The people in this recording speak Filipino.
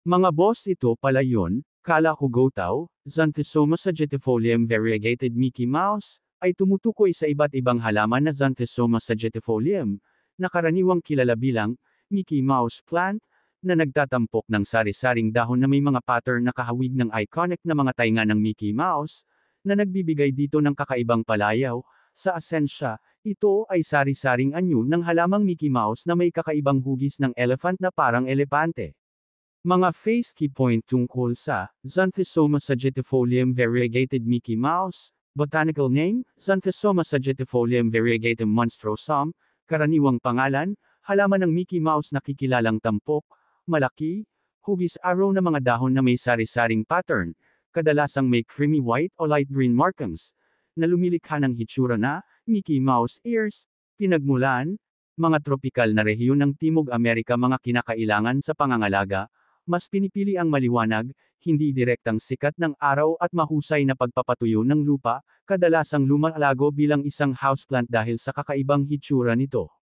Mga boss, ito pala yun, kala ko gotaw. Xanthosoma sagitifolium variegated Mickey Mouse, ay tumutukoy sa iba't ibang halaman na Xanthosoma sagitifolium, na karaniwang kilala bilang Mickey Mouse plant, na nagtatampok ng sari-saring dahon na may mga pattern na kahawig ng iconic na mga tainga ng Mickey Mouse, na nagbibigay dito ng kakaibang palayaw. Sa asensya, ito ay sari-saring anyo ng halamang Mickey Mouse na may kakaibang hugis ng elephant na parang elepante. Mga face key point tungkol sa Xanthosoma sagitifolium variegated Mickey Mouse. Botanical name, Xanthosoma sagitifolium variegated monstrosum. Karaniwang pangalan, halaman ng Mickey Mouse na kikilalang tampok, malaki, hugis araw na mga dahon na may sari-saring pattern, kadalasang may creamy white o light green markings, na lumilikha ng hitsura na Mickey Mouse ears. Pinagmulan, mga tropikal na rehiyon ng Timog Amerika. Mga kinakailangan sa pangangalaga, mas pinipili ang maliwanag, hindi direktang sikat ng araw at mahusay na pagpapatuyo ng lupa, kadalasang lumalago bilang isang houseplant dahil sa kakaibang hitsura nito.